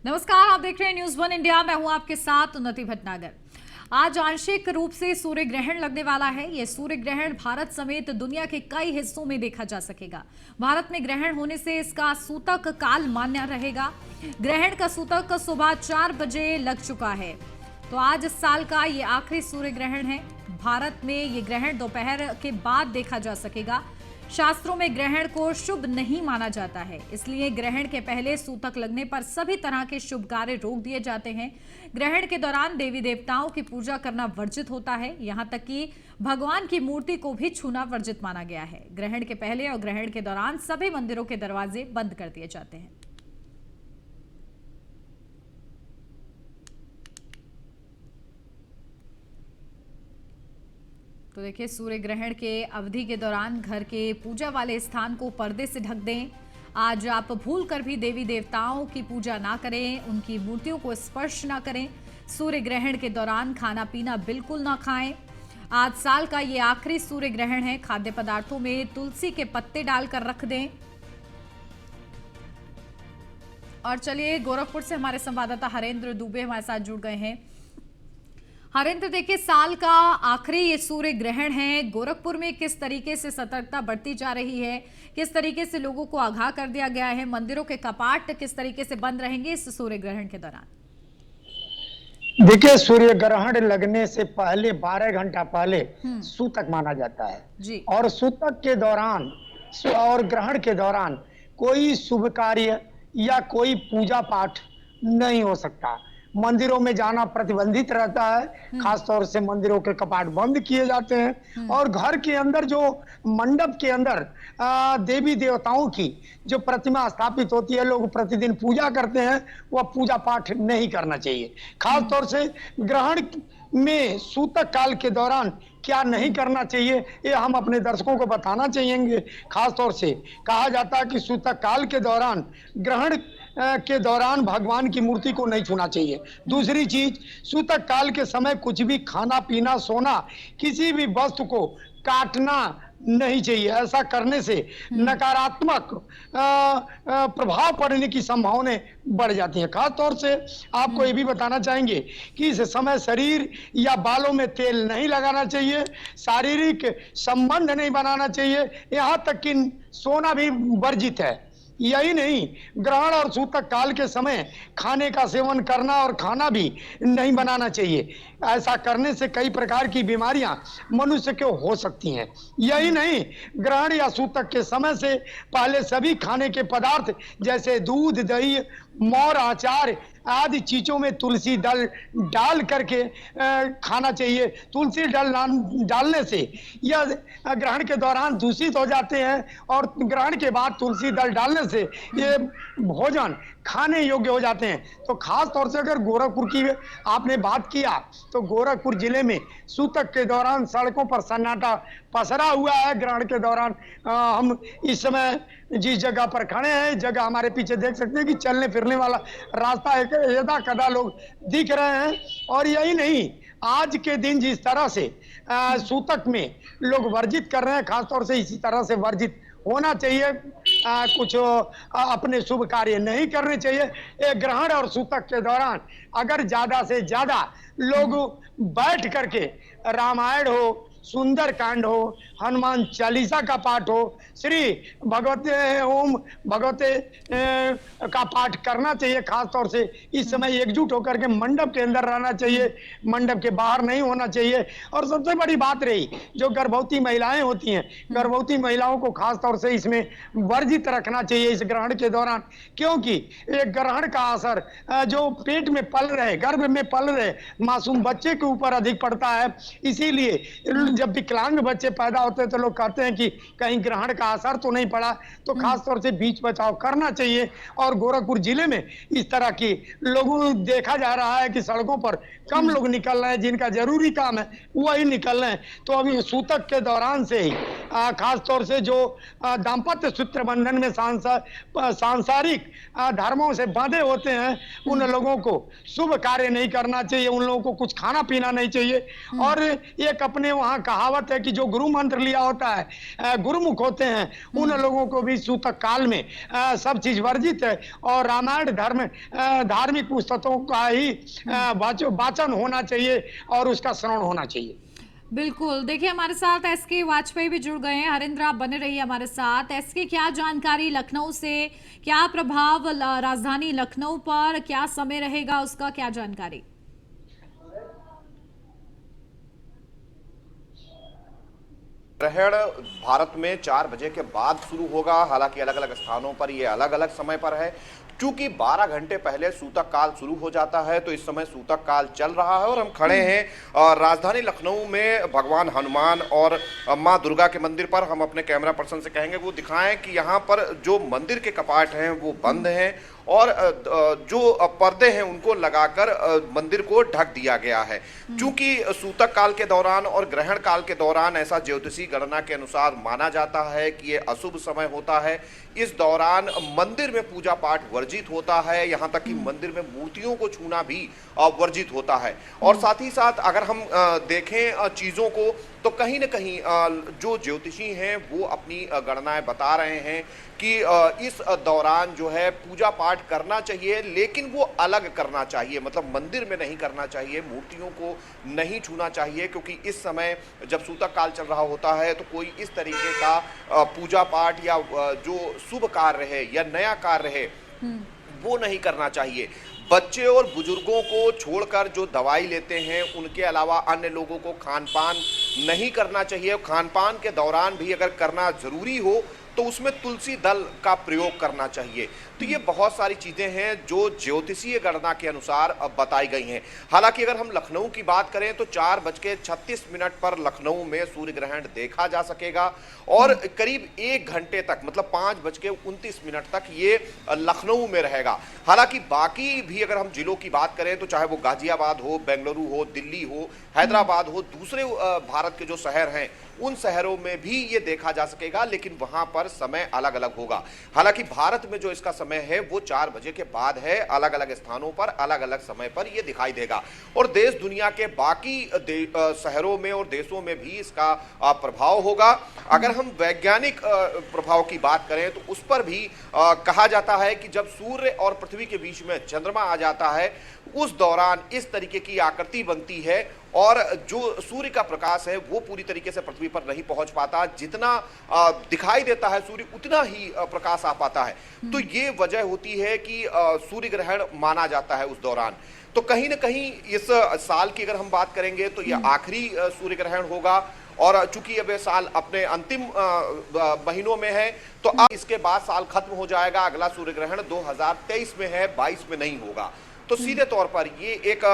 नमस्कार, आप देख रहे हैं न्यूज़ वन इंडिया। मैं हूं आपके साथ उन्नति भटनागर। आज आंशिक रूप से सूर्य ग्रहण लगने वाला है। यह सूर्य ग्रहण भारत समेत दुनिया के कई हिस्सों में देखा जा सकेगा। भारत में ग्रहण होने से इसका सूतक काल मान्य रहेगा। ग्रहण का सूतक सुबह 4 बजे लग चुका है, तो आज इस साल का ये आखिरी सूर्य ग्रहण है। भारत में ये ग्रहण दोपहर के बाद देखा जा सकेगा। शास्त्रों में ग्रहण को शुभ नहीं माना जाता है, इसलिए ग्रहण के पहले सूतक लगने पर सभी तरह के शुभ कार्य रोक दिए जाते हैं। ग्रहण के दौरान देवी देवताओं की पूजा करना वर्जित होता है, यहाँ तक कि भगवान की मूर्ति को भी छूना वर्जित माना गया है। ग्रहण के पहले और ग्रहण के दौरान सभी मंदिरों के दरवाजे बंद कर दिए जाते हैं। तो देखिए, सूर्य ग्रहण के अवधि के दौरान घर के पूजा वाले स्थान को पर्दे से ढक दें। आज आप भूल कर भी देवी देवताओं की पूजा ना करें, उनकी मूर्तियों को स्पर्श ना करें। सूर्य ग्रहण के दौरान खाना पीना बिल्कुल ना खाएं। आज साल का ये आखिरी सूर्य ग्रहण है। खाद्य पदार्थों में तुलसी के पत्ते डालकर रख दें। और चलिए, गोरखपुर से हमारे संवाददाता हरेंद्र दुबे हमारे साथ जुड़ गए हैं। हरेंद्र, देखिए, साल का आखिरी ये सूर्य ग्रहण है। गोरखपुर में किस तरीके से सतर्कता बढ़ती जा रही है, किस तरीके से लोगों को आगाह कर दिया गया है, मंदिरों के कपाट किस तरीके से बंद रहेंगे इस सूर्य ग्रहण के दौरान? देखिए, सूर्य ग्रहण लगने से पहले 12 घंटा पहले सूतक माना जाता है जी। और सूतक के दौरान और ग्रहण के दौरान कोई शुभ कार्य या कोई पूजा पाठ नहीं हो सकता। मंदिरों में जाना प्रतिबंधित रहता है। खासतौर से मंदिरों के कपाट बंद किए जाते हैं और घर के अंदर जो मंडप के अंदर देवी देवताओं की जो प्रतिमा स्थापित होती है, लोग प्रतिदिन पूजा करते हैं, वह पूजा पाठ नहीं करना चाहिए। खासतौर से ग्रहण में सूतक काल के दौरान क्या नहीं करना चाहिए, ये हम अपने दर्शकों को बताना चाहेंगे। खासतौर से कहा जाता है कि सूतक काल के दौरान ग्रहण के दौरान भगवान की मूर्ति को नहीं छूना चाहिए। दूसरी चीज, सूतक काल के समय कुछ भी खाना पीना सोना, किसी भी वस्तु को काटना नहीं चाहिए। ऐसा करने से नकारात्मक प्रभाव पड़ने की संभावनाएं बढ़ जाती हैं। खासतौर से आपको ये भी बताना चाहेंगे कि इस समय शरीर या बालों में तेल नहीं लगाना चाहिए, शारीरिक संबंध नहीं बनाना चाहिए, यहाँ तक कि सोना भी वर्जित है। यही नहीं, ग्रहण और सूतक काल के समय खाने का सेवन करना और खाना भी नहीं बनाना चाहिए। ऐसा करने से कई प्रकार की बीमारियां मनुष्य को हो सकती हैं। यही नहीं, ग्रहण या सूतक के समय से पहले सभी खाने के पदार्थ जैसे दूध, दही, मोर, अचार आदि चीजों में तुलसी दल डाल करके खाना चाहिए। तुलसी दल डालने से यह ग्रहण के दौरान दूषित हो जाते हैं और ग्रहण के बाद तुलसी दल डालने से ये भोजन खाने योग्य हो जाते हैं। तो खास तौर से अगर गोरखपुर की आपने बात किया, तो गोरखपुर जिले में सूतक के दौरान सड़कों पर सन्नाटा पसरा हुआ है। ग्रहण के दौरान हम इस समय जिस जगह पर खड़े हैं, जगह हमारे पीछे देख सकते हैं कि चलने फिरने वाला रास्ता एक यदा कदा लोग दिख रहे हैं। और यही नहीं, आज के दिन जिस तरह से सूतक में लोग वर्जित कर रहे हैं, खासतौर से इसी तरह से वर्जित होना चाहिए। कुछ अपने शुभ कार्य नहीं करने चाहिए। एक ग्रहण और सूतक के दौरान अगर ज्यादा से ज्यादा लोग बैठ करके रामायण हो, सुंदर कांड हो, हनुमान चालीसा का पाठ हो, श्री भगवते ओम भगवते का पाठ करना चाहिए। खासतौर से इस समय एकजुट होकर के मंडप के अंदर रहना चाहिए, मंडप के बाहर नहीं होना चाहिए। और सबसे बड़ी बात रही, जो गर्भवती महिलाएं होती हैं, गर्भवती महिलाओं को खासतौर से इसमें वर्जित रखना चाहिए इस ग्रहण के दौरान, क्योंकि एक ग्रहण का असर जो पेट में पल रहे, गर्भ में पल रहे मासूम बच्चे के ऊपर अधिक पड़ता है। इसीलिए जब विकलांग बच्चे पैदा होते हैं तो लोग कहते हैं कि कहीं ग्रहण का असर तो नहीं पड़ा, तो खासतौर से बीच बचाव करना चाहिए। और गोरखपुर जिले में इस तरह की लोगों देखा जा रहा है कि सड़कों पर कम लोग निकल रहे हैं, जिनका जरूरी काम है वही निकल रहे हैं। तो अभी सूतक के दौरान से ही खासतौर से जो दाम्पत्य सूत्र बंधन में सांसारिक धर्मों से बांधे होते हैं, उन लोगों को शुभ कार्य नहीं करना चाहिए, उन लोगों को कुछ खाना पीना नहीं चाहिए और एक अपने वहां कहावत है कि जो गुरु मंत्र लिया होता है, गुरुमुख होते हैं, उन लोगों को भी सूतक काल में सब चीज वर्जित है। और रामायण धार्मिक पुस्तकों का ही वाचन होना चाहिए और उसका श्रवण होना चाहिए। बिल्कुल, देखिए हमारे साथ एसके वाजपेयी भी जुड़ गए हैं। हरिंद्र, आप बने रहिए हमारे साथ। एसके, क्या जानकारी लखनऊ से, क्या प्रभाव राजधानी लखनऊ पर, क्या समय रहेगा उसका, क्या जानकारी? ग्रहण भारत में 4 बजे के बाद शुरू होगा। हालांकि अलग अलग स्थानों पर ये अलग अलग समय पर है। चूंकि 12 घंटे पहले सूतक काल शुरू हो जाता है, तो इस समय सूतक काल चल रहा है और हम खड़े हैं राजधानी लखनऊ में भगवान हनुमान और मां दुर्गा के मंदिर पर। हम अपने कैमरा पर्सन से कहेंगे वो दिखाएं कि यहाँ पर जो मंदिर के कपाट हैं वो बंद हैं और जो पर्दे हैं उनको लगाकर मंदिर को ढक दिया गया है। क्योंकि सूतक काल के दौरान और ग्रहण काल के दौरान ऐसा ज्योतिषी गणना के अनुसार माना जाता है कि ये अशुभ समय होता है। इस दौरान मंदिर में पूजा पाठ वर्जित होता है, यहाँ तक कि मंदिर में मूर्तियों को छूना भी वर्जित होता है। और साथ ही साथ अगर हम देखें चीज़ों को, तो कहीं न कहीं जो ज्योतिषी हैं वो अपनी गणनाएं बता रहे हैं कि इस दौरान जो है पूजा पाठ करना चाहिए, लेकिन वो अलग करना चाहिए। मतलब मंदिर में नहीं करना चाहिए, मूर्तियों को नहीं छूना चाहिए, क्योंकि इस समय जब सूतक काल चल रहा होता है तो कोई इस तरीके का पूजा पाठ या जो शुभ कार्य है या नया कार्य है वो नहीं करना चाहिए। बच्चे और बुजुर्गों को छोड़कर जो दवाई लेते हैं उनके अलावा अन्य लोगों को खान पान नहीं करना चाहिए। खान पान के दौरान भी अगर करना जरूरी हो तो उसमें तुलसी दल का प्रयोग करना चाहिए। तो ये बहुत सारी चीजें हैं जो ज्योतिषीय गणना के अनुसार अब बताई गई हैं। हालांकि अगर हम लखनऊ की बात करें तो 4:36 पर लखनऊ में सूर्य ग्रहण देखा जा सकेगा और करीब 1 घंटे तक, मतलब 5:29 तक ये लखनऊ में रहेगा। हालांकि बाकी भी अगर हम जिलों की बात करें तो चाहे वो गाजियाबाद हो, बेंगलुरु हो, दिल्ली हो, हैदराबाद हो, दूसरे भारत के जो शहर हैं उन शहरों में भी ये देखा जा सकेगा, लेकिन वहां पर समय अलग अलग होगा। हालांकि भारत में जो इसका समय है वो 4 बजे के बाद है। अलग अलग स्थानों पर अलग अलग समय पर ये दिखाई देगा और देश दुनिया के बाकी शहरों में और देशों में भी इसका प्रभाव होगा। अगर हम वैज्ञानिक प्रभाव की बात करें तो उस पर भी कहा जाता है कि जब सूर्य और पृथ्वी के बीच में चंद्रमा आ जाता है उस दौरान इस तरीके की आकृति बनती है और जो सूर्य का प्रकाश है वो पूरी तरीके से पृथ्वी पर नहीं पहुंच पाता। जितना दिखाई देता है सूर्य उतना ही प्रकाश आ पाता है। तो ये वजह होती है कि सूर्य ग्रहण माना जाता है उस दौरान। तो कहीं ना कहीं इस साल की अगर हम बात करेंगे तो ये आखिरी सूर्य ग्रहण होगा और चूंकि अब ये साल अपने अंतिम महीनों में है तो अब इसके बाद साल खत्म हो जाएगा। अगला सूर्य ग्रहण 2023 में है, 22 में नहीं होगा। तो सीधे तौर पर ये एक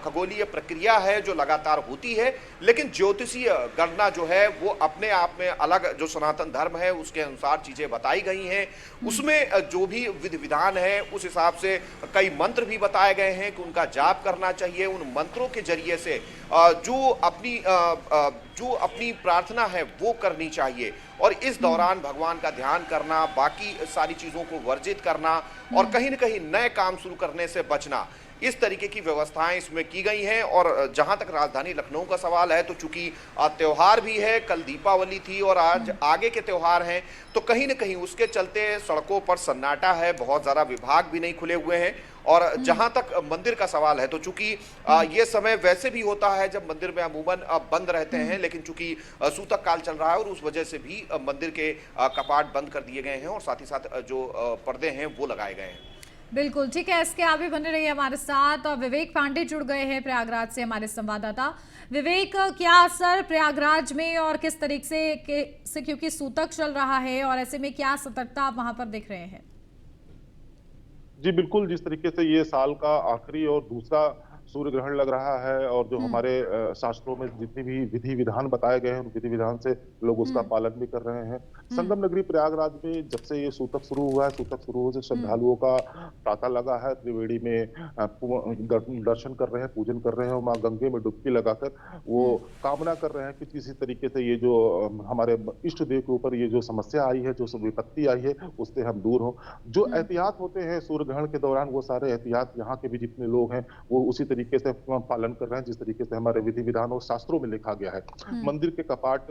खगोलीय प्रक्रिया है जो लगातार होती है, लेकिन ज्योतिषीय गणना जो है वो अपने आप में अलग, जो सनातन धर्म है उसके अनुसार चीजें बताई गई हैं। उसमें जो भी विधि विधान है उस हिसाब से कई मंत्र भी बताए गए हैं कि उनका जाप करना चाहिए। उन मंत्रों के जरिए से जो अपनी प्रार्थना है वो करनी चाहिए और इस दौरान भगवान का ध्यान करना, बाकी सारी चीजों को वर्जित करना और कहीं न कहीं नए काम शुरू करने से बचना, इस तरीके की व्यवस्थाएं इसमें की गई हैं। और जहां तक राजधानी लखनऊ का सवाल है तो चूंकि त्योहार भी है, कल दीपावली थी और आज आगे के त्योहार हैं, तो कहीं न कहीं उसके चलते सड़कों पर सन्नाटा है, बहुत ज़्यादा विभाग भी नहीं खुले हुए हैं। और जहां तक मंदिर का सवाल है तो चूंकि ये समय वैसे भी होता है जब मंदिर में अमूमन बंद रहते हैं, लेकिन चूंकि सूतक काल चल रहा है और उस वजह से भी मंदिर के कपाट बंद कर दिए गए हैं और साथ ही साथ जो पर्दे हैं वो लगाए गए हैं। बिल्कुल ठीक है, इसके आप भी बने रहिए हमारे साथ। और विवेक पांडे जुड़ गए हैं प्रयागराज से, हमारे संवाददाता। विवेक, क्या असर प्रयागराज में और किस तरीके से क्योंकि सूतक चल रहा है और ऐसे में क्या सतर्कता आप वहां पर दिख रहे हैं? जी बिल्कुल, जिस तरीके से ये साल का आखिरी और दूसरा सूर्य ग्रहण लग रहा है और जो हमारे शास्त्रों में जितनी भी विधि विधान बताए गए हैं उन विधि विधान से लोग उसका पालन भी कर रहे हैं। संगम नगरी प्रयागराज में जब से ये सूतक शुरू हुआ है, सूतक शुरू होने से श्रद्धालुओं का तांता लगा है। त्रिवेणी में दर्शन कर रहे हैं, पूजन कर रहे हैं और माँ गंगे में डुबकी लगाकर वो कामना कर रहे हैं कि किसी तरीके से ये जो हमारे इष्ट देव के ऊपर ये जो समस्या आई है, जो विपत्ति आई है, उससे हम दूर हों। जो एहतियात होते हैं सूर्य ग्रहण के दौरान, वो सारे एहतियात यहाँ के भी जितने लोग हैं वो उसी तरीके से हम पालन कर रहे हैं, जिस तरीके से हमारे विधि विधान और शास्त्रों में लिखा गया है। मंदिर के कपाट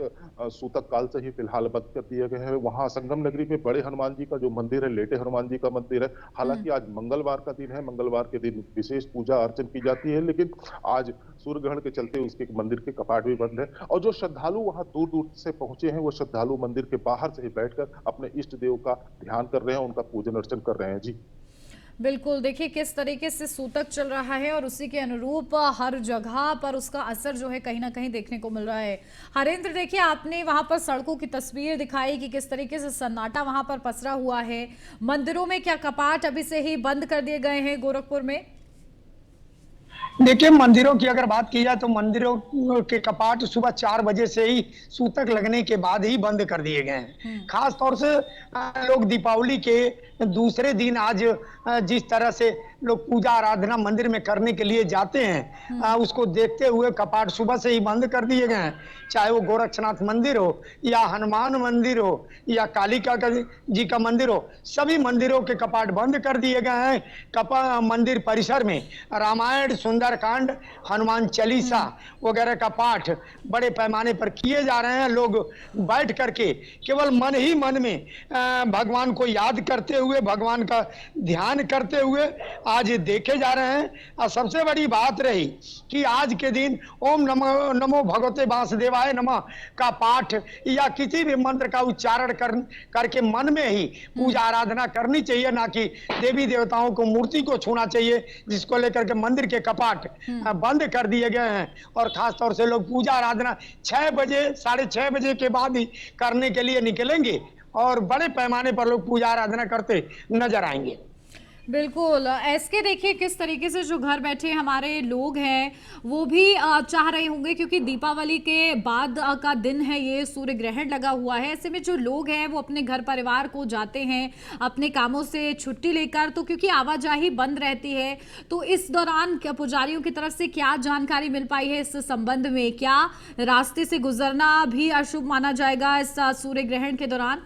सूतक काल से ही फिलहाल बंद कर दिए गए हैं। वहां संगम नगरी में बड़े हनुमान जी का जो मंदिर है, लेटे हनुमान जी का मंदिर है, हालांकि आज मंगलवार का दिन है, मंगलवार के दिन विशेष पूजा अर्चन की जाती है, लेकिन आज सूर्य ग्रहण के चलते उसके मंदिर के कपाट भी बंद है। और जो श्रद्धालु वहां दूर दूर से पहुंचे हैं, वो श्रद्धालु मंदिर के बाहर से ही बैठकर अपने इष्ट देव का ध्यान कर रहे हैं, उनका पूजन अर्चन कर रहे हैं। जी बिल्कुल, देखिए किस तरीके से सूतक चल रहा है और उसी के अनुरूप हर जगह पर उसका असर जो है कहीं ना कहीं देखने को मिल रहा है। हरेंद्र, देखिए आपने वहां पर सड़कों की तस्वीर दिखाई कि किस तरीके से सन्नाटा वहां पर पसरा हुआ है। मंदिरों में क्या कपाट अभी से ही बंद कर दिए गए हैं गोरखपुर में? देखिए, मंदिरों की अगर बात की जाए तो मंदिरों के कपाट सुबह 4 बजे से ही सूतक लगने के बाद ही बंद कर दिए गए हैं। खास तौर से लोग दीपावली के दूसरे दिन आज जिस तरह से लोग पूजा आराधना मंदिर में करने के लिए जाते हैं, उसको देखते हुए कपाट सुबह से ही बंद कर दिए गए हैं। चाहे वो गोरक्षनाथ मंदिर हो या हनुमान मंदिर हो या कालिका जी का मंदिर हो, सभी मंदिरों के कपाट बंद कर दिए गए हैं। मंदिर परिसर में रामायण, सुंदरकांड, हनुमान चालीसा वगैरह का पाठ बड़े पैमाने पर किए जा रहे हैं। लोग बैठ करके केवल मन ही मन में भगवान को याद करते हुए, भगवान का ध्यान करते हुए आज देखे जा रहे हैं। और सबसे बड़ी बात रही कि आज के दिन ओम नमो नमो भगवते वासुदेवाय नमः का पाठ या किसी भी मंत्र का उच्चारण करके मन में ही पूजा आराधना करनी चाहिए, ना कि देवी देवताओं को मूर्ति को छूना चाहिए, जिसको लेकर के मंदिर के कपाट बंद कर दिए गए हैं। और खास तौर से लोग पूजा आराधना 6 बजे, 6:30 बजे के बाद ही करने के लिए निकलेंगे और बड़े पैमाने पर लोग पूजा आराधना करते नजर आएंगे। बिल्कुल, एसके देखिए किस तरीके से जो घर बैठे हमारे लोग हैं वो भी चाह रहे होंगे, क्योंकि दीपावली के बाद का दिन है, ये सूर्य ग्रहण लगा हुआ है। ऐसे में जो लोग हैं वो अपने घर परिवार को जाते हैं अपने कामों से छुट्टी लेकर, तो क्योंकि आवाजाही बंद रहती है, तो इस दौरान क्या पुजारियों की तरफ से क्या जानकारी मिल पाई है इस संबंध में? क्या रास्ते से गुजरना भी अशुभ माना जाएगा इस सूर्य ग्रहण के दौरान?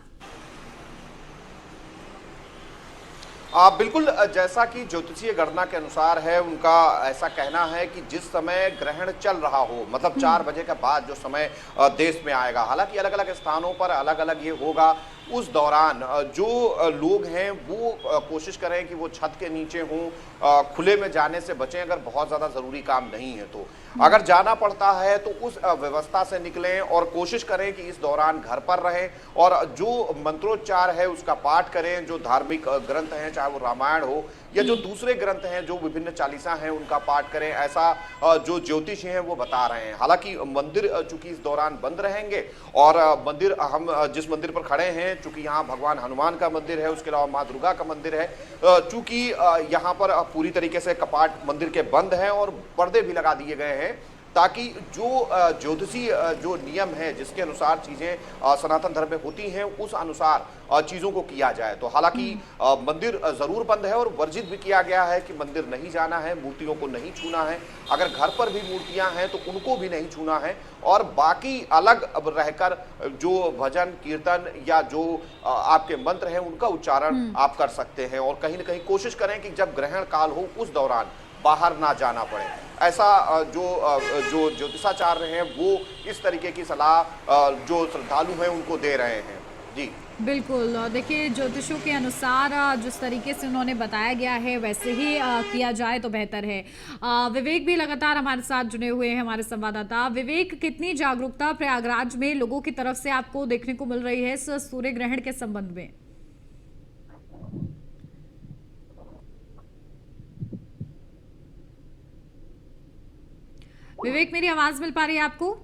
बिल्कुल, जैसा कि ज्योतिषीय गणना के अनुसार है, उनका ऐसा कहना है कि जिस समय ग्रहण चल रहा हो, मतलब 4 बजे के बाद जो समय देश में आएगा, हालांकि अलग अलग स्थानों पर अलग अलग ये होगा, उस दौरान जो लोग हैं वो कोशिश करें कि वो छत के नीचे हों, खुले में जाने से बचें अगर बहुत ज़्यादा ज़रूरी काम नहीं है तो। अगर जाना पड़ता है तो उस व्यवस्था से निकलें और कोशिश करें कि इस दौरान घर पर रहें और जो मंत्रोच्चार है उसका पाठ करें। जो धार्मिक ग्रंथ हैं, चाहे वो रामायण हो या जो दूसरे ग्रंथ हैं, जो विभिन्न चालीसा हैं, उनका पाठ करें, ऐसा जो ज्योतिषी हैं वो बता रहे हैं। हालांकि मंदिर चूंकि इस दौरान बंद रहेंगे और मंदिर, हम जिस मंदिर पर खड़े हैं, चूंकि यहाँ भगवान हनुमान का मंदिर है, उसके अलावा माँ दुर्गा का मंदिर है, चूंकि यहाँ पर पूरी तरीके से कपाट मंदिर के बंद हैं और पर्दे भी लगा दिए गए हैं, ताकि जो ज्योतिषीय जो नियम है, जिसके अनुसार चीज़ें सनातन धर्म में होती हैं, उस अनुसार चीज़ों को किया जाए। तो हालांकि मंदिर ज़रूर बंद है और वर्जित भी किया गया है कि मंदिर नहीं जाना है, मूर्तियों को नहीं छूना है। अगर घर पर भी मूर्तियां हैं तो उनको भी नहीं छूना है और बाकी अलग रहकर जो भजन कीर्तन या जो आपके मंत्र हैं उनका उच्चारण आप कर सकते हैं। और कहीं ना कहीं कोशिश करें कि जब ग्रहण काल हो उस दौरान बाहर ना जाना पड़े। ऐसा जो ज्योतिषाचार्य हैं वो इस तरीके की सलाह जो श्रद्धालु हैं उनको दे रहे हैं। जी बिल्कुल, देखिए ज्योतिषों के अनुसार जिस तरीके से उन्होंने बताया गया है वैसे ही किया जाए तो बेहतर है। विवेक भी लगातार हमारे साथ जुड़े हुए हैं, हमारे संवाददाता। विवेक, कितनी जागरूकता प्रयागराज में लोगों की तरफ से आपको देखने को मिल रही है इस सूर्य ग्रहण के संबंध में? विवेक, मेरी आवाज मिल पा रही है आपको?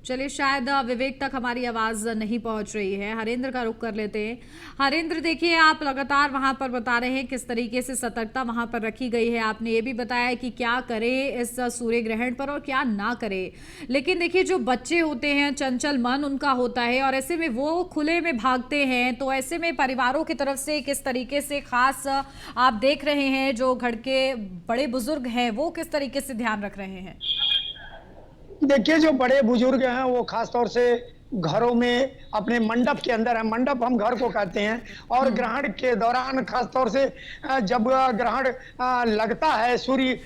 चलिए, शायद विवेक तक हमारी आवाज नहीं पहुंच रही है। हरेंद्र का रुख कर लेते हैं। हरेंद्र, देखिए आप लगातार वहां पर बता रहे हैं किस तरीके से सतर्कता वहां पर रखी गई है। आपने ये भी बताया कि क्या करे इस सूर्य ग्रहण पर और क्या ना करे, लेकिन देखिए जो बच्चे होते हैं, चंचल मन उनका होता है और ऐसे में वो खुले में भागते हैं, तो ऐसे में परिवारों की तरफ से किस तरीके से खास आप देख रहे हैं, जो घर के बड़े बुजुर्ग हैं वो किस तरीके से ध्यान रख रहे हैं? देखिए, जो बड़े बुजुर्ग हैं वो खास तौर से घरों में अपने मंडप के अंदर है, मंडप हम घर को कहते हैं। और ग्रहण के दौरान खासतौर से जब ग्रहण लगता है, सूर्य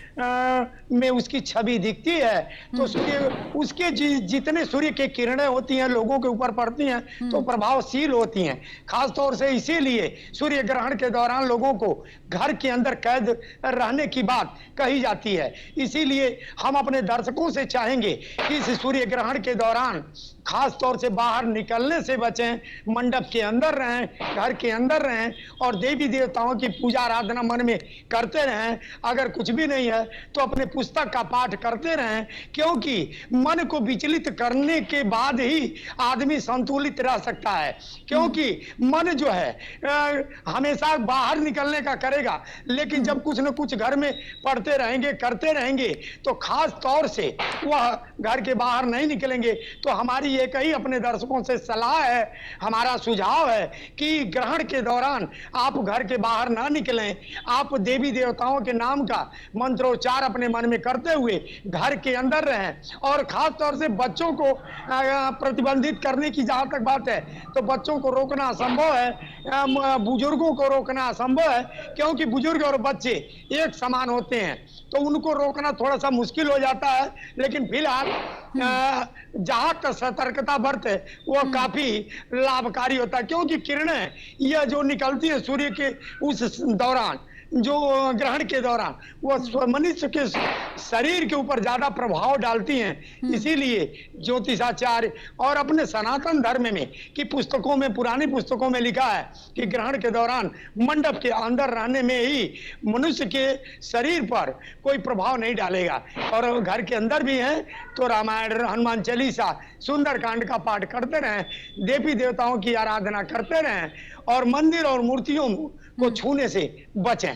में उसकी छवि दिखती है, तो सूर्य उसके जितने सूर्य की किरणें होती हैं लोगों के ऊपर पड़ती हैं तो प्रभावशील होती हैं। खासतौर से इसीलिए सूर्य ग्रहण के दौरान लोगों को घर के अंदर कैद रहने की बात कही जाती है। इसीलिए हम अपने दर्शकों से चाहेंगे कि इस सूर्य ग्रहण के दौरान खास तौर से बाहर निकलने से बचें, मंडप के अंदर रहें, घर के अंदर रहें और देवी देवताओं की पूजा आराधना मन में करते रहें। अगर कुछ भी नहीं है तो अपने पुस्तक का पाठ करते रहें, क्योंकि मन को विचलित करने के बाद ही आदमी संतुलित रह सकता है। क्योंकि मन जो है हमेशा बाहर निकलने का करेगा, लेकिन जब कुछ न कुछ घर में पढ़ते रहेंगे, करते रहेंगे, तो खास तौर से वह घर के बाहर नहीं निकलेंगे। तो हमारी एक ही अपने दर्शकों से सलाह है, हमारा सुझाव है कि ग्रहण के दौरान आप घर के बाहर ना निकलें। आप देवी देवताओं के नाम का मंत्रोच्चार अपने मन में करते हुए घर के अंदर रहें। और खास तौर से बच्चों को प्रतिबंधित करने की जहां तक बात है तो बच्चों को रोकना असंभव है, बुजुर्गों को रोकना असंभव है, क्योंकि बुजुर्ग और बच्चे एक समान होते हैं, तो उनको रोकना थोड़ा सा मुश्किल हो जाता है। लेकिन फिलहाल जहां तक सतर्कता बरते वो काफी लाभकारी होता है, क्योंकि किरणें यह जो निकलती है सूर्य के उस दौरान, जो ग्रहण के दौरान, वो मनुष्य के शरीर के ऊपर ज्यादा प्रभाव डालती हैं। इसीलिए ज्योतिषाचार्य और अपने सनातन धर्म में की पुस्तकों में, पुरानी पुस्तकों में लिखा है कि ग्रहण के दौरान मंडप के अंदर रहने में ही मनुष्य के शरीर पर कोई प्रभाव नहीं डालेगा। और घर के अंदर भी है तो रामायण, हनुमान चालीसा, सुंदरकांड का पाठ करते रहें, देवी देवताओं की आराधना करते रहें और मंदिर और मूर्तियों को छूने से बचें।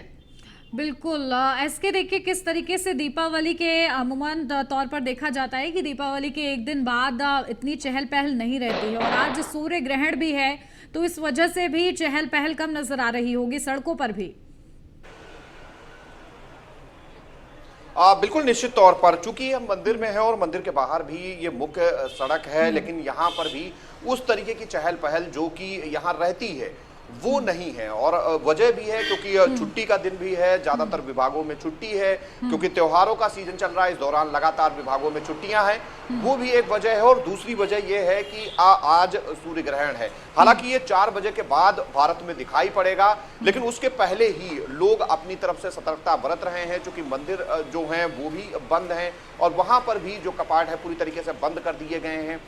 बिल्कुल। एसके देखिए किस तरीके से दीपावली के अमूमन तौर पर देखा जाता है कि दीपावली के एक दिन बाद इतनी चहल पहल नहीं रहती है, और आज सूर्य ग्रहण भी है तो इस वजह से भी चहल पहल कम नजर आ रही होगी सड़कों पर भी। बिल्कुल निश्चित तौर पर, चूंकि हम मंदिर में है और मंदिर के बाहर भी ये मुख्य सड़क है, लेकिन यहाँ पर भी उस तरीके की चहल पहल जो कि यहाँ रहती है वो नहीं है। और वजह भी है क्योंकि छुट्टी का दिन भी है, ज्यादातर विभागों में छुट्टी है, क्योंकि त्योहारों का सीजन चल रहा है, इस दौरान लगातार विभागों में छुट्टियां हैं, वो भी एक वजह है। और दूसरी वजह यह है कि आज सूर्य ग्रहण है। हालांकि ये 4 बजे के बाद भारत में दिखाई पड़ेगा, लेकिन उसके पहले ही लोग अपनी तरफ से सतर्कता बरत रहे हैं, क्योंकि मंदिर जो हैं वो भी बंद हैं और वहां पर भी जो कपाट है पूरी तरीके से बंद कर दिए गए हैं।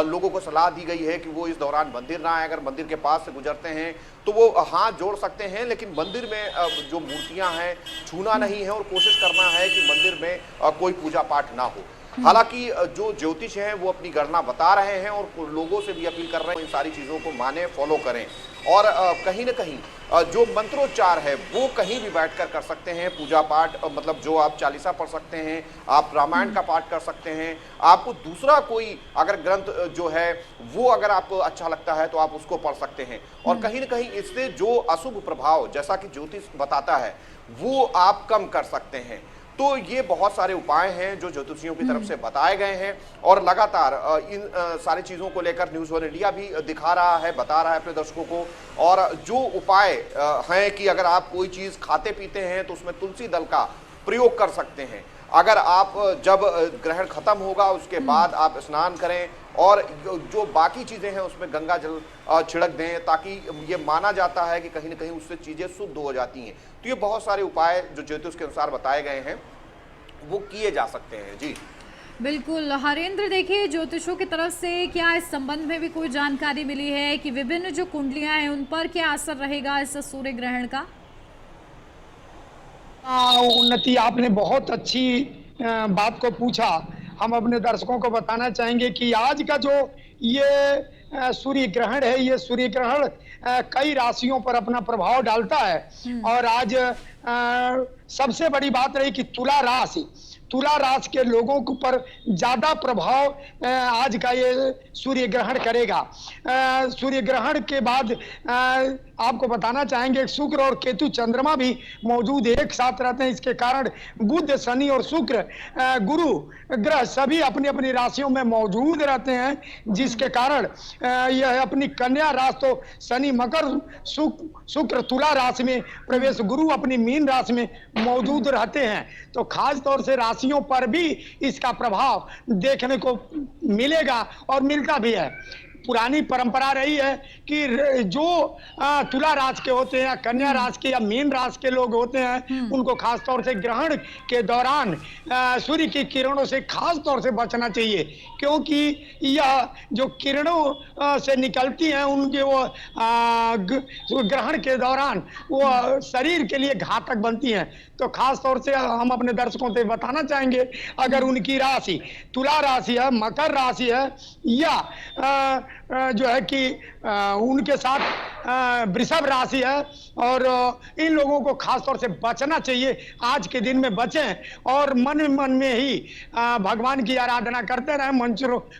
लोगों को सलाह दी गई है कि वो इस दौरान मंदिर ना आए। अगर मंदिर के पास से गुजरते हैं तो वो हाथ जोड़ सकते हैं, लेकिन मंदिर में जो मूर्तियां हैं छूना नहीं है और कोशिश करना है कि मंदिर में कोई पूजा पाठ ना हो। हालांकि जो ज्योतिष हैं वो अपनी गणना बता रहे हैं और लोगों से भी अपील कर रहे हैं इन सारी चीज़ों को माने, फॉलो करें। और कहीं ना कहीं जो मंत्रोच्चार है वो कहीं भी बैठकर कर सकते हैं, पूजा पाठ, मतलब जो आप चालीसा पढ़ सकते हैं, आप रामायण का पाठ कर सकते हैं, आपको दूसरा कोई अगर ग्रंथ जो है वो अगर आपको अच्छा लगता है तो आप उसको पढ़ सकते हैं। और कहीं ना कहीं इससे जो अशुभ प्रभाव जैसा कि ज्योतिष बताता है वो आप कम कर सकते हैं। तो ये बहुत सारे उपाय हैं जो ज्योतिषियों की तरफ से बताए गए हैं और लगातार इन सारी चीज़ों को लेकर न्यूज़ 1 इंडिया भी दिखा रहा है, बता रहा है अपने दर्शकों को। और जो उपाय हैं कि अगर आप कोई चीज़ खाते पीते हैं तो उसमें तुलसी दल का प्रयोग कर सकते हैं। अगर आप जब ग्रहण खत्म होगा उसके बाद आप स्नान करें और जो बाकी चीज़ें हैं उसमें गंगा जल छिड़क दें, ताकि ये माना जाता है कि कहीं ना कहीं उससे चीज़ें शुद्ध हो जाती हैं। तो ये बहुत सारे उपाय जो ज्योतिष के अनुसार बताए गए हैं वो किए जा सकते हैं। जी बिल्कुल हरेंद्र, देखिए ज्योतिषों की तरफ से क्या इस संबंध में भी कोई जानकारी मिली है कि विभिन्न जो कुंडलियां हैं उन पर क्या असर रहेगा इस सूर्य ग्रहण का? उन्नति, आपने बहुत अच्छी बात को पूछा। हम अपने दर्शकों को बताना चाहेंगे कि आज का जो ये सूर्य ग्रहण है, ये सूर्य ग्रहण कई राशियों पर अपना प्रभाव डालता है। और आज सबसे बड़ी बात रही कि तुला राशि के लोगों के ऊपर ज्यादा प्रभाव आज का ये सूर्य ग्रहण करेगा। सूर्य ग्रहण के बाद आपको बताना चाहेंगे शुक्र और केतु चंद्रमा भी मौजूद एक साथ रहते हैं। इसके कारण बुध, शनि और शुक्र, गुरु ग्रह सभी अपनी अपनी राशियों में मौजूद रहते हैं, जिसके कारण यह अपनी कन्या राशि तो शनि मकर, शुक्र तुला राशि में प्रवेश, गुरु अपनी मीन राशि में मौजूद रहते हैं। तो खास तौर से राशियों पर भी इसका प्रभाव देखने को मिलेगा और मिलता भी है। पुरानी परंपरा रही है कि जो तुला राशि के होते हैं, कन्या राशि के या मीन राशि के लोग होते हैं, उनको खास तौर से ग्रहण के दौरान सूर्य की किरणों से खास तौर से बचना चाहिए, क्योंकि यह जो किरणों से निकलती हैं उनके वो ग्रहण के दौरान वो शरीर के लिए घातक बनती हैं। तो खास तौर से हम अपने दर्शकों से बताना चाहेंगे, अगर उनकी राशि तुला राशि है, मकर राशि है, या जो है कि उनके साथ वृषभ राशि है, और इन लोगों को खास तौर से बचना चाहिए। आज के दिन में बचें और मन में ही भगवान की आराधना करते रहें,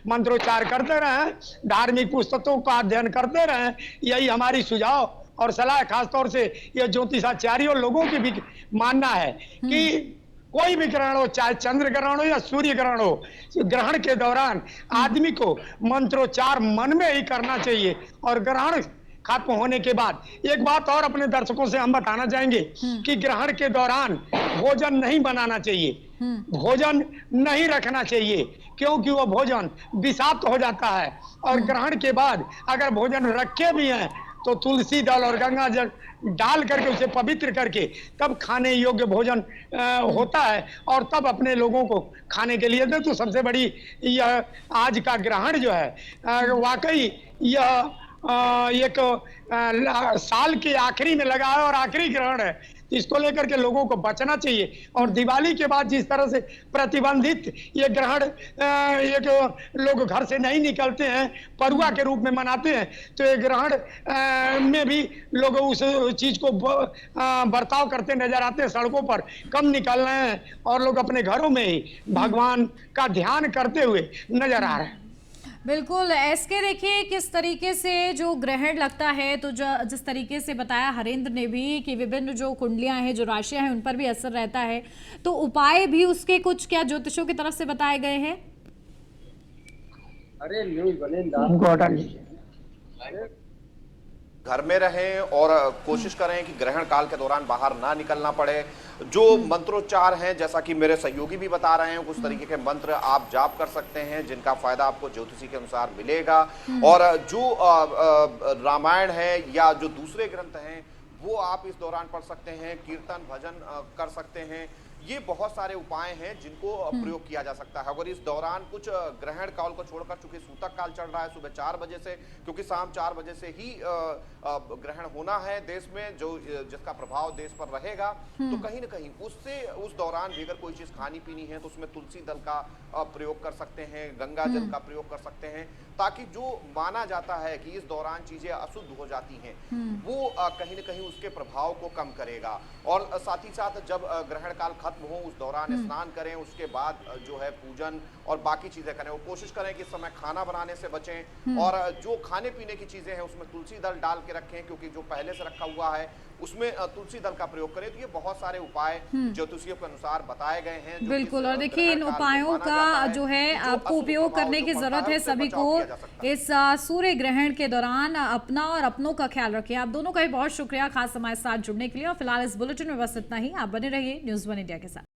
मंत्रोच्चार करते रहें, धार्मिक पुस्तकों का अध्ययन करते रहें। यही हमारी सुझाव और सलाह, खास तौर से यह ज्योतिषाचार्यों लोगों की भी मानना है कि कोई भी ग्रहण हो, चाहे चंद्र ग्रहण हो या सूर्य ग्रहण हो, ग्रहण के दौरान आदमी को मंत्रोच्चार मन में ही करना चाहिए। और ग्रहण खत्म होने के बाद एक बात और अपने दर्शकों से हम बताना चाहेंगे कि ग्रहण के दौरान भोजन नहीं बनाना चाहिए, भोजन नहीं रखना चाहिए, क्योंकि वो भोजन विषाक्त हो जाता है। और ग्रहण के बाद अगर भोजन रखे भी हैं तो तुलसी दल और गंगा जल डाल करके उसे पवित्र करके तब खाने योग्य भोजन होता है, और तब अपने लोगों को खाने के लिए दे। तो सबसे बड़ी यह आज का ग्रहण जो है वाकई यह एक साल के आखिरी में लगा है और आखिरी ग्रहण है, तो इसको लेकर के लोगों को बचना चाहिए। और दिवाली के बाद जिस तरह से प्रतिबंधित ये ग्रहण एक लोग घर से नहीं निकलते हैं, परुआ के रूप में मनाते हैं, तो ये ग्रहण में भी लोग उस चीज को बर्ताव करते नजर आते हैं। सड़कों पर कम निकल रहे हैं और लोग अपने घरों में ही भगवान का ध्यान करते हुए नजर आ रहे हैं। बिल्कुल एसके, देखिए किस तरीके से जो ग्रहण लगता है, तो जिस तरीके से बताया हरेंद्र ने भी कि विभिन्न जो कुंडलियां हैं, जो राशियां हैं, उन पर भी असर रहता है, तो उपाय भी उसके कुछ क्या ज्योतिषों की तरफ से बताए गए हैं? अरे न्यूज़ बने घर में रहें और कोशिश करें कि ग्रहण काल के दौरान बाहर ना निकलना पड़े। जो मंत्रोच्चार हैं, जैसा कि मेरे सहयोगी भी बता रहे हैं, कुछ तरीके के मंत्र आप जाप कर सकते हैं जिनका फायदा आपको ज्योतिषी के अनुसार मिलेगा। और जो रामायण है या जो दूसरे ग्रंथ हैं वो आप इस दौरान पढ़ सकते हैं, कीर्तन भजन कर सकते हैं। ये बहुत सारे उपाय हैं जिनको प्रयोग किया जा सकता है। अगर इस दौरान कुछ ग्रहण काल को छोड़कर, चूंकि सूतक काल चल रहा है सुबह 4 बजे से, क्योंकि शाम 4 बजे से ही ग्रहण होना है देश में, जो जिसका प्रभाव देश पर रहेगा, तो कहीं ना कहीं उससे उस दौरान भी अगर कोई चीज खानी पीनी है तो उसमें तुलसी दल का प्रयोग कर सकते हैं, गंगा जल का प्रयोग कर सकते हैं, ताकि जो माना जाता है कि इस दौरान चीजें अशुद्ध हो जाती हैं वो कहीं ना कहीं उसके प्रभाव को कम करेगा। और साथ ही साथ जब ग्रहण काल खत्म हो उस दौरान स्नान करें, उसके बाद जो है पूजन और बाकी चीजें करें। वो कोशिश करें कि इस समय खाना बनाने से बचें, और जो खाने पीने की चीजें हैं उसमें तुलसी दल डाल के रखें, क्योंकि जो पहले से रखा हुआ है उसमें तुलसी दल का प्रयोग करें। तो ये बहुत सारे उपाय ज्योतिषियों के अनुसार बताए गए हैं। बिल्कुल, और देखिए इन उपायों का जो है आपको उपयोग करने की जरूरत है सभी को इस सूर्य ग्रहण के दौरान। अपना और अपनों का ख्याल रखें। आप दोनों का भी बहुत शुक्रिया खास हमारे साथ जुड़ने के लिए। और फिलहाल इस बुलेटिन में बस इतना ही। आप बने रहिए न्यूज़ 1 इंडिया के साथ।